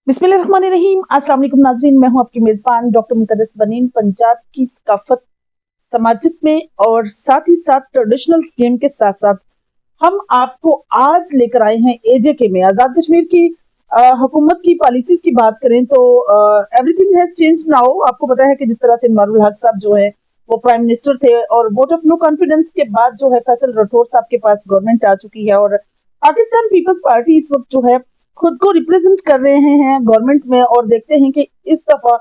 बिस्मिल्लाहिर्रहमानिर्रहीम। अस्सलाम वालेकुम नाज़रीन, मैं हूं आपकी मेजबान डॉक्टर मुक़द्दस बनीन। पंजाब की सकाफत, समाजियत में और साथ ही साथ ट्रेडिशनल गेम के साथ साथ हम आपको आज लेकर आए हैं एजेके में आजाद कश्मीर की हुकूमत की पॉलिसीज की बात करें तो एवरीथिंग हैज चेंज नाउ। आपको पता है कि जिस तरह से मारूल हक साहब जो है वो प्राइम मिनिस्टर थे और वोट ऑफ नो कॉन्फिडेंस के बाद जो है फैसल राठौर साहब के पास गवर्नमेंट आ चुकी है और पाकिस्तान पीपल्स पार्टी इस वक्त जो है खुद को रिप्रेजेंट कर रहे हैं गवर्नमेंट में। और देखते हैं कि इस दफा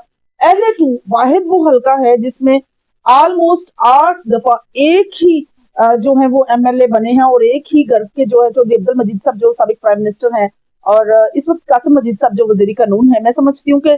LA2 वाहिद वो हल्का है जिसमें ऑलमोस्ट 8 दफा एक ही जो है वो MLA बने हैं और एक ही घर के जो है चौधरी अब्दुल मजीद साहब जो साबिक प्राइम मिनिस्टर हैं और इस वक्त कासिम मजीद साहब जो वजीर कानून है। मैं समझती हूँ कि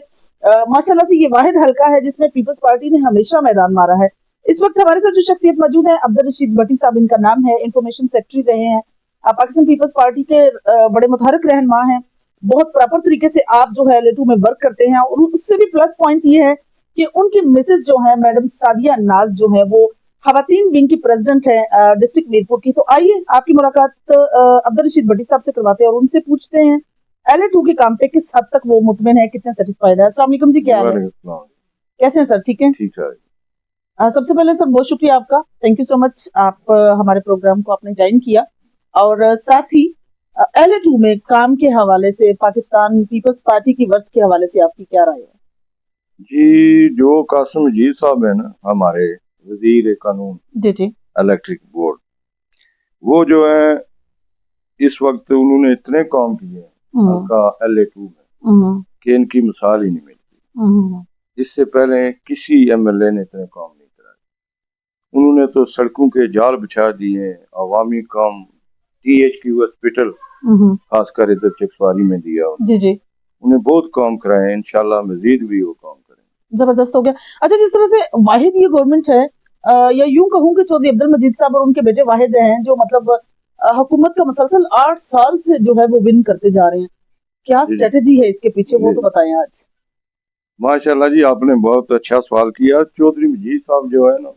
माशाल्लाह से ये वाहिद हल्का है जिसमें पीपल्स पार्टी ने हमेशा मैदान मारा है। इस वक्त हमारे साथ जो शख्सियत मौजूद है अब्दुल रशीद भट्टी साहब, इनका नाम है, इंफॉर्मेशन सेक्रेटरी रहे हैं, पाकिस्तान पीपल्स पार्टी के बड़े मुतहरक रहनुमा हैं। बहुत प्रॉपर तरीके से आप जो है LA2 में वर्क करते हैं और उससे भी प्लस पॉइंट ये है कि उनकी मिसेज जो है मैडम सादिया नाज जो है वो खवातीन विंग की प्रेसिडेंट है डिस्ट्रिक्ट मीरपुर की। तो आइए आपकी मुलाकात अब्दुल रशीद भट्टी साहब से करवाते हैं और उनसे पूछते हैं LA2 के काम पे किस हद तक वो मुतमिन है, कितने सेटिस्फाइड है। अस्सलाम वालेकुम जी, क्या हाल है, कैसे हैं सर? ठीक है, ठीक है। सबसे पहले सर बहुत शुक्रिया आपका, थैंक यू सो मच, आप हमारे प्रोग्राम को आपने ज्वाइन किया। और साथ ही LA2 में काम के हवाले से पाकिस्तान पीपल्स पार्टी की वर्क के हवाले से आपकी क्या राय है? जी, जो कासिम मजीद साहब है ना, हमारे वजीर कानून जी जी इलेक्ट्रिक बोर्ड, वो जो है इस वक्त उन्होंने इतने काम किए हैं हल्का LA2 में कि इनकी मिसाल ही नहीं मिलती। इससे पहले किसी MLA ने इतने काम नहीं कराए। उन्होंने तो सड़कों के जाल बिछा दिए, अवामी काम, THQ हॉस्पिटल खासकर इधर चकसवारी में दिया जी जी, उन्हें बहुत काम कराए। इंशाल्लाह मजीद भी वो काम करें। जबरदस्त हो गया। अच्छा, जिस तरह से वाहिद ये गवर्नमेंट है या यूं कहूं कि चौधरी अब्दुल मजीद साहब और उनके बेटे वाहिद हैं जो मतलब हुकूमत का मुसलसल 8 साल से जो है वो विन करते जा रहे हैं, क्या स्ट्रेटेजी है इसके पीछे, वो तो बताएं आज। माशाल्लाह जी, आपने बहुत अच्छा सवाल किया। चौधरी मजीद साहब जो है ना,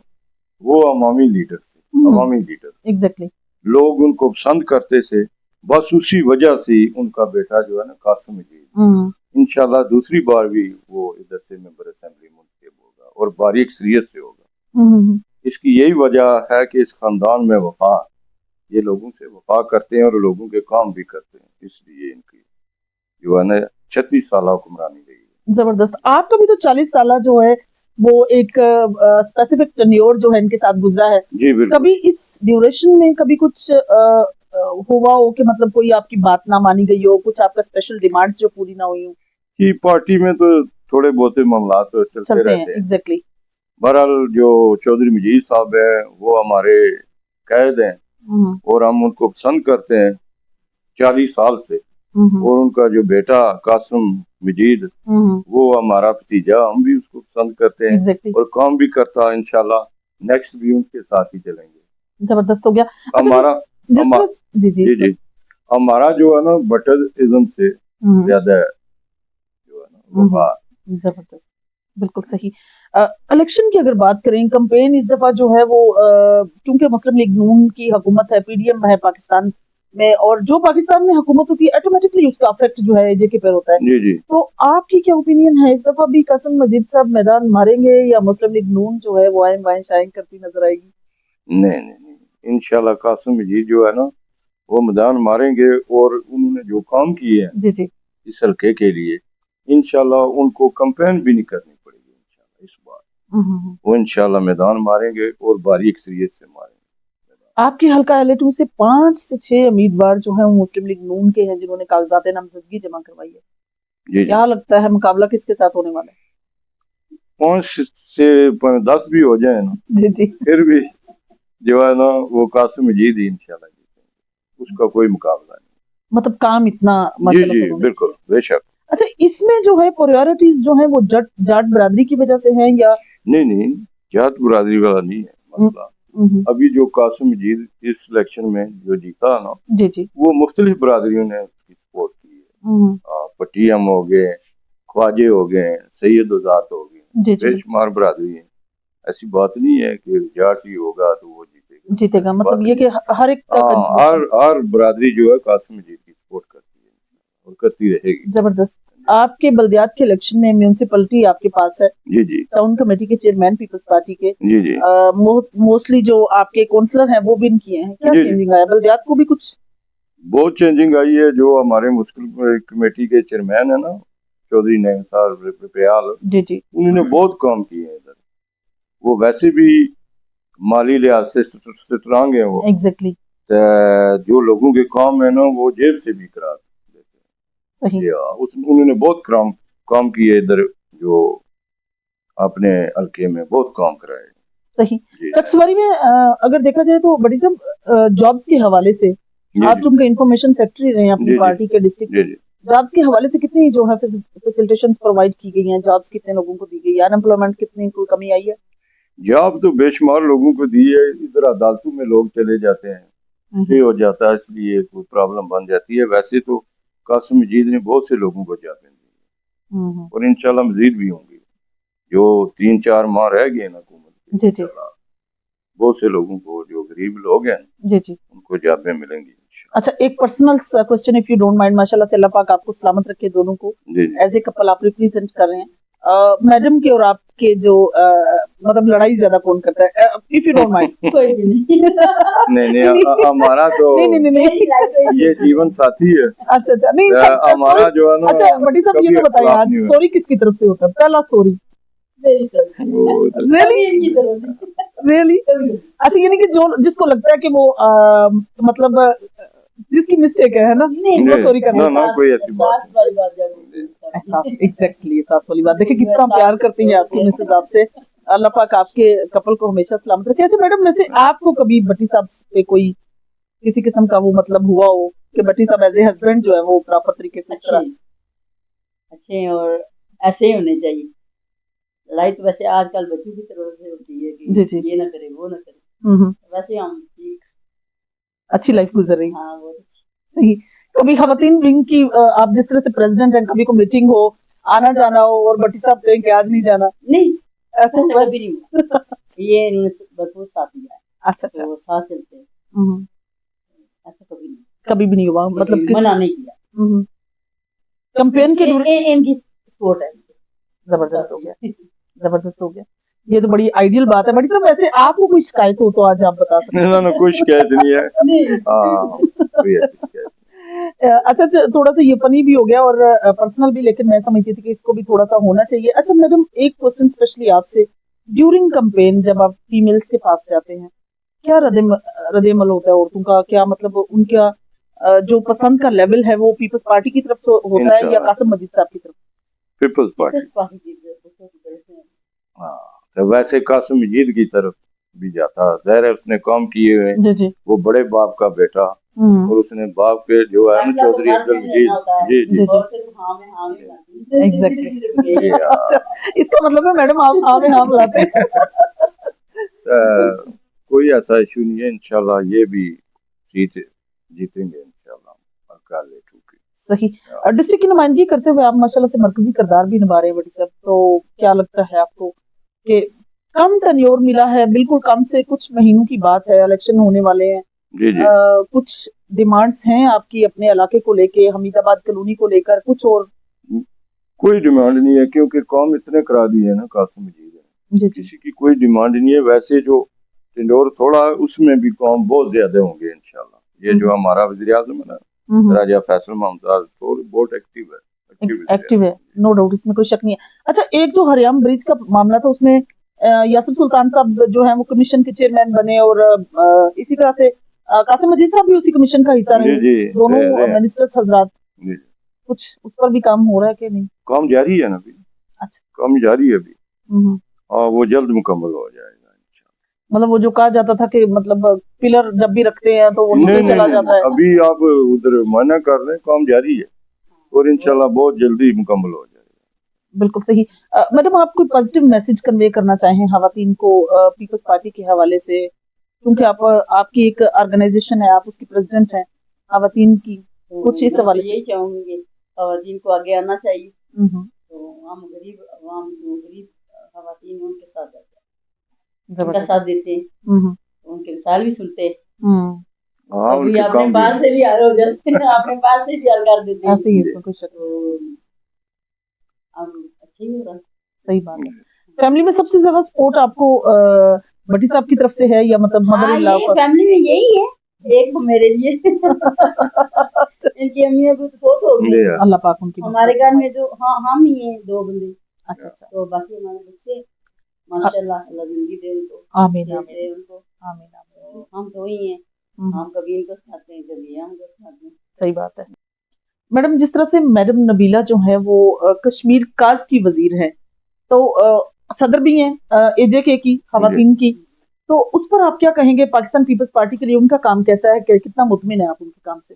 वो अवामी लीडर थे, अवामी लीडर। एग्जैक्टली, लोग उनको पसंद करते थे, बस उसी वजह से उनका बेटा जो है ना कासिम मजीद इंशाल्लाह दूसरी बार भी वो इधर से मेंबर असेंबली मुंतखब होगा और बारीक शरीयत से होगा। इसकी यही वजह है कि इस खानदान में वफा, ये लोगों से वफा करते हैं और लोगों के काम भी करते हैं, इसलिए इनकी जो है ना 36 साल हुक्मरानी रही है। जबरदस्त। आपका भी तो 40 साल जो है वो एक स्पेसिफिक टेन्योर जो है इनके साथ गुजरा है। जी बिल्कुल। कभी इस ड्यूरेशन में कभी कुछ हुआ हो कि मतलब कोई आपकी बात ना मानी गई हो, कुछ आपका स्पेशल डिमांड्स जो पूरी ना हुई हो? कि पार्टी में तो थोड़े बहुत मामला तो चलते रहते हैं। एग्जैक्टली। बहरहाल जो चौधरी मजीद साहब है वो हमारे कैद हैं और हम उनको पसंद करते हैं 40 साल से। और उनका जो बेटा कासिम मजीद वो हमारा भतीजा, हम भी उसको पसंद करते हैं और काम भी करता है। इंशाल्लाह नेक्स्ट भी उनके साथ ही चलेंगे। जबरदस्त हो गया। हमारा जी जी जी जी, हमारा जो है ना बटरिज्म से ज्यादा है जो है ना वफा। जबरदस्त, बिल्कुल सही। इलेक्शन की अगर बात करें, कैंपेन इस दफा जो है वो क्योंकि मुस्लिम लीग नून की हुकूमत है, PDM है पाकिस्तान में, और जो पाकिस्तान में हुकूमत होती है ऑटोमेटिकली उसका इफेक्ट जो है AJ के पे होता है। जी जी। तो आपकी क्या ओपिनियन है, इस दफा भी कासिम मजीद साहब मैदान मारेंगे या मुस्लिम लीग नून जो है वो आयन वायन शाइन करती नजर आएगी? नहीं नहीं नहीं, इंशाल्लाह कासिम मजीद जो है ना वो मैदान मारेंगे और उन्होंने जो काम किए हैं जी जी इस हल्के के लिए इंशाल्लाह उनको कैंपेन भी नहीं करनी पड़ेगी। इंशाल्लाह इस बार वो इंशाल्लाह मैदान मारेंगे और बारीक शरीयत से मारेंगे। आपके हल्का LA2 से 5 से 6 उम्मीदवार जो है वो मुस्लिम लीग नून के हैं जिन्होंने कागजात नामजदगी जमा करवाई है। जी क्या लगता है मुकाबला किसके साथ होने वाला है? 5 से 10 भी हो जाए ना जी जी, फिर भी जो है ना वो कासिम मजीद ही इंशाल्लाह जीतेंगे, उसका कोई मुकाबला नहीं। मतलब काम इतना जी माशाल्लाह से जी बिल्कुल, बेशक। अच्छा, इसमें जो है प्रायोरिटीज जो है वो जाट बरादरी की वजह से है या? नहीं नहीं, जाट बरादरी वाला नहीं है मसला। अभी जो कासिम मजीद इस इलेक्शन में जो जीता ना, जी जी, वो मुख्तलिफ बरादरियों ने उसकी सपोर्ट की है। पटियाम हो गए, ख्वाजे हो गए, सैयद उजात हो गए, बेशुमार बरादरी है। ऐसी बात नहीं है कि जाट ही होगा तो वो जीतेगा, मतलब ये कि हर एक हर बरादरी जो है कासिम मजीद की सपोर्ट करती है और करती रहेगी। जबरदस्त। آپ کے بلدیات کے الیکشن میں میونسپلٹی آپ کے پاس ہے, جی جی ٹاؤن کمیٹی کے چیئرمین پیپلز پارٹی کے, جی جی موسٹلی جو آپ کے کونسلر ہیں وہ بھی ان کیے ہیں, کیا جی جی. چینجنگ آیا بلدیات کو بھی کچھ؟ بہت چینجنگ آئی ہے. جو ہمارے مسکل کمیٹی کے چیئرمین ہیں نا چودھری نعیم صاحب ریال, جی جی انہوں نے بہت کام کیے ہیں ادھر. وہ ویسے بھی مالی لحاظ سے اسٹرانگ ہیں. وہ ایگزیکٹلی جو لوگوں کے کام ہے نا وہ جیب سے بھی کرا دیتے ہیں. صحیح. انہوں نے بہت کام کیے ادھر, جو اپنے حلقے میں بہت کام کرائے. صحیح. جی چکسواری میں اگر دیکھا جائے تو بڑی صاحب جابس کے حوالے سے آپ چونکہ انفارمیشن سیکرٹری رہے ہیں اپنی پارٹی کے ڈسٹرکٹ جی کے, جی جابس کے حوالے سے کتنی جو ہے فیسلٹیشنز پرووائڈ کی گئی ہیں, جابس کتنے لوگوں کو دی گئی ہے, ان امپلائمنٹ کتنی کوئی کمی آئی ہے؟ جاب تو بے شمار لوگوں کو دی ہے. ادھر عدالتوں میں لوگ چلے جاتے ہیں, اسٹے ہو جاتا ہے, اس لیے کوئی پرابلم بن جاتی ہے. ویسے تو قاسم مجید نے بہت سے لوگوں کو جابیں دی اور انشاءاللہ مزید بھی ہوں گی. جو 3-4 ماہ رہ گئے نا حکومت جی جی بہت سے لوگوں کو, جو غریب لوگ ہیں جی جی ان کو جابیں ملیں گی. اچھا, ایک personal question if you don't mind. ماشاءاللہ سے اللہ پاک آپ کو سلامت رکھے دونوں کو. جی ایز اے کپل آپ ریپرزینٹ کر رہے ہیں, میڈم کے اور آپ کے جو مطلب لڑائی زیادہ کون کرتا ہے اف یو ڈونٹ مائنڈ؟ نہیں ہمارا تو یہ جیون ساتھی ہے. اچھا اچھا, نہیں ہمارا جو ہے نا, اچھا بٹی صاحب یہ تو بتائیں آج سوری کس کی طرف سے ہوتا ہے, پہلا سوری ریئلی؟ اچھا, یعنی کہ جو جس کو لگتا ہے کہ وہ مطلب جس کی مسٹیک ہے نا وہ سوری کرنا. کوئی ایسی بات احساس, ایگزیکٹلی احساس والی بات. دیکھیں کتنا پیار کرتی ہیں آپ کی مسز آپ سے. اللہ پاک آپ کے کپل کو ہمیشہ سلامت رکھے. اچھا میڈم, ویسے آپ کو کبھی بٹی صاحب پہ کوئی کسی قسم کا وہ مطلب ہوا ہو کہ بٹی صاحب ایز اے ہسبینڈ جو ہے وہ پراپر طریقے سے اچھے اور ایسے ہی ہونے چاہیے. لڑائی تو ویسے آج کل بچوں کی طرف سے ہوتی ہے کہ جی جی یہ نہ کرے وہ نہ کرے, ویسے ہم ٹھیک اچھی لائف گزر رہی. ہاں بہت اچھی. صحیح. کبھی خواتین ونگ کی آپ جس طرح سے پریزیڈنٹ ہیں, کبھی کو میٹنگ ہو, آنا جانا ہو اور بٹی صاحب کہیں کہ آج نہیں جانا, نہیں ایسا ہوا کبھی نہیں ہوا. یہ انہوں نے بھرپور ساتھ دیا ہے. اچھا اچھا, وہ ساتھ چلتے ہیں, ایسا کبھی نہیں, کبھی بھی نہیں ہوا مطلب منع نہیں کیا. کمپین کے ان کی سپورٹ ہے. زبردست ہو گیا, زبردست ہو گیا. یہ تو بڑی آئیڈیل بات ہے. بڑی صاحب ویسے آپ کو کوئی شکایت ہو تو آج آپ بتا سکتے ہیں. نہ کوئی شکایت نہیں ہے. اچھا تھوڑا سا یہ فنی بھی ہو گیا اور پرسنل بھی, لیکن میں سمجھتی تھی کہ اس کو بھی تھوڑا سا ہونا چاہیے. اچھا میڈم, ایک کوسچن اسپیشلی آپ سے, ڈیورنگ کمپین جب آپ فیمیلز کے پاس جاتے ہیں, کیا رد عمل ہوتا ہے عورتوں کا؟ کیا مطلب ان کا جو پسند کا لیول ہے وہ پیپلز پارٹی کی طرف سے ہوتا ہے یا قاسم مجید صاحب کی طرف؟ پیپلز پارٹی کی طرف. ہاں, ویسے قاسم مجید کی طرف بھی جاتا, ظاہر ہے اس نے کام کیے ہوئے. جی جی, وہ بڑے باپ کا بیٹا اور اس نے باپ کے جو ہے نا چودھری عبدالمجید. جی جی ایگزیکٹلی. اس کا مطلب ہے میڈم آپ ہاں میں ہاں بلاتے ہیں. کوئی ایسا ایشو نہیں ہے. انشاءاللہ یہ بھی سیٹ جیتیں گے انشاءاللہ. صحیح. ڈسٹرکٹ کی نمائندگی کرتے ہوئے آپ ماشاءاللہ سے مرکزی کردار بھی نبھا رہے ہیں بٹی صاحب, تو کیا لگتا ہے آپ کو کہ کم ٹینیور ملا ہے, بالکل کم سے کچھ مہینوں کی بات ہے, الیکشن ہونے والے ہیں, جی جی, کچھ ڈیمانڈز ہیں آپ کی اپنے علاقے کو لے کے, حمید آباد کالونی کو لے کر کچھ اور؟ کوئی ڈیمانڈ نہیں ہے کیونکہ کام اتنے کرا دی ہے نا قاسم مجید نے, کسی کی کوئی ڈیمانڈ نہیں ہے. ویسے جو ٹینڈور تھوڑا اس میں بھی کام بہت زیادہ ہوں گے انشاءاللہ. یہ جو ہمارا وزیر اعظم ہے نا راجہ فیصل ممتاز, بہت ایکٹیو ہے, نو ڈاؤٹ, اس میں کوئی شک نہیں ہے. اچھا, ایک جو ہریام برج کا معاملہ تھا اس میں یاسر سلطان صاحب جو ہیں وہ کمیشن کے چیئرمین بنے اور اسی طرح سے قاسم مجید صاحب بھی اسی کمیشن کا حصہ رہے, دونوں منسٹرز حضرات. کچھ اس پر بھی کام ہو رہا ہے کہ نہیں؟ کام جاری ہے نا ابھی. اچھا, کام جاری ہے ابھی, وہ جلد مکمل ہو جائے گا. مطلب وہ جو کہا جاتا تھا کہ مطلب پلر جب بھی رکھتے ہیں تو وہ نیچے چلا جاتا ہے, ابھی آپ ادھر معنی کر رہے ہیں, کام جاری ہے اور انشاءاللہ بہت جلدی مکمل ہو جائے گا. بالکل صحیح. میڈم, آپ کوئی پازیٹیو میسج کنوے کرنا چاہیں خواتین کو پیپلز پارٹی کے حوالے سے, کیونکہ آپ کی ایک آرگنائزیشن ہے, آپ اس کی پریزیڈنٹ ہیں خواتین کی, کچھ اس حوالے سے؟ یہی چاہوں گی خواتین کو آگے آنا چاہیے. تو ہم غریب عوام جو غریب خواتین ہیں ان کے ساتھ جاتے ہیں, ان کا ساتھ دیتے ہیں, ان کے مثال بھی سنتے ہیں. ابھی اپنے پاس سے بھی حل ہو جاتے ہیں, اپنے پاس سے بھی حل کر دیتے ہیں. अब अच्छे ही हो रहा है। सही बात है। फैमिली में सबसे ज्यादा सपोर्ट आपको भट्टी साहब की तरफ से है या मतलब मदर हाँ, इन लॉ ये फैमिली में यही है, एक मेरे लिए इनकी अम्मी अबू तो बहुत हो गई। अल्लाह पाक उनकी हमारे घर में जो हाँ हम ही हैं 2 बंदे। अच्छा अच्छा। तो बाकी हमारे बच्चे माशाल्लाह अल्लाह जिंदगी दे उनको, आमीन दे आमीन उनको। आमीन आमीन। तो हम 2 ही हैं, हम कभी इनको सिखाते हैं कभी ये हमको सिखाते हैं। सही बात है। मैडम जिस तरह से मैडम नबीला जो है वो कश्मीर काज की वजीर है, तो सदर भी हैं एजेके की खवातीन की, तो उस पर आप क्या कहेंगे? पाकिस्तान पीपल्स पार्टी के लिए उनका काम कैसा है, कितना मुतमिन है आप उनके काम से?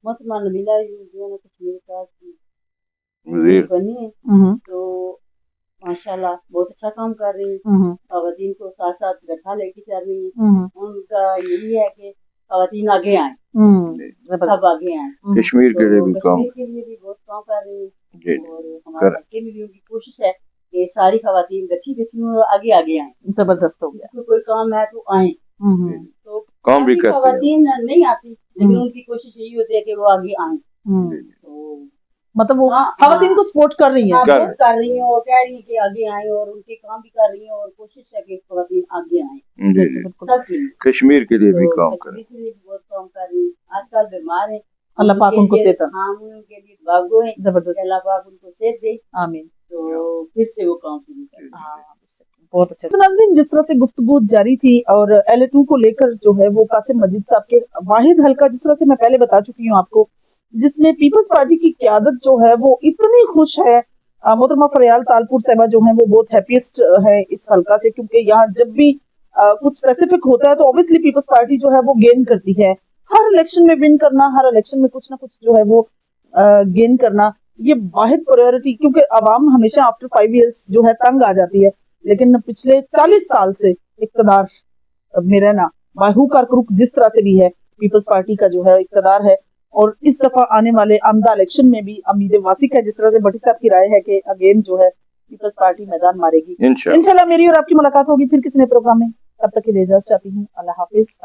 मोहतरमा नबीला जो है ना कश्मीर काज की वजीर बनी है, तो माशाल्लाह बहुत अच्छा काम कर रही है। खवातीन को साथ साथ गठा लेके चल रही है। उनका यही है कि खवातीन आगे आए, सब आगे आए। कश्मीर के लिए भी काम, कश्मीर के लिए भी बहुत काम कर रही है और हमारे हल्के में भी उनकी कोशिश है कि सारी खवातीन गठी गठी और आगे आगे आए। जबरदस्त हो गया। जिसको कोई काम है तो आए। तो काम भी करते हैं। खवातीन नहीं आती, लेकिन उनकी कोशिश यही होती है कि वो आगे आए। तो मतलब वो खवातीन को सपोर्ट कर रही है, बहुत कर रही है और कह रही है कि आगे आए और उनके काम भी कर रही है और कोशिश है कि खवातीन आगे आए। सबके लिए, कश्मीर के लिए भी काम कर कश्मीर के लिए भी बहुत काम कर रही है। आजकल बीमार है, अल्लाह पाक उनको सेहत, हाँ उनके लिए दुआ गो है, जबरदस्त, अल्लाह पाक उनको सेहत दे। आमीन। तो फिर से वो काम शुरू करें। बहुत अच्छा। तो नाज़रीन जिस तरह से गुफ्तगू जारी थी और LA2 को लेकर जो है वो कासिम मजीद साहब के वाहिद हल्का, जिस तरह से मैं पहले बता चुकी हूँ आपको, जिसमें पीपल्स पार्टी की क्यादत जो है वो इतनी खुश है। मोहतरमा फरियाल तालपुर साहिबा जो है वो बहुत हैप्पीएस्ट है इस हल्का से, क्योंकि यहाँ जब भी कुछ स्पेसिफिक होता है तो ऑब्वियसली पीपल्स पार्टी जो है वो गेन करती है। हर इलेक्शन में विन करना, हर इलेक्शन में कुछ ना कुछ जो है वो गेन करना, ये वाहिद प्रायोरिटी, क्योंकि आवाम हमेशा आफ्टर 5 इयर्स जो है तंग आ जाती है। लेकिन पिछले 40 साल से इक्तदार में रहना, बाहू का रुख जिस तरह से भी है, पीपल्स पार्टी का जो है इक्तदार है। और इस दफा आने वाले आमदा इलेक्शन में भी उम्मीद वासिक है, जिस तरह से भट्टी साहब की राय है कि अगेन जो है पीपल्स पार्टी मैदान मारेगी। इंशाल्लाह मेरी और आपकी मुलाकात होगी फिर किसी नए प्रोग्राम में। तब तक के लिए इजाजत चाहती हूँ। अल्लाह हाफिज।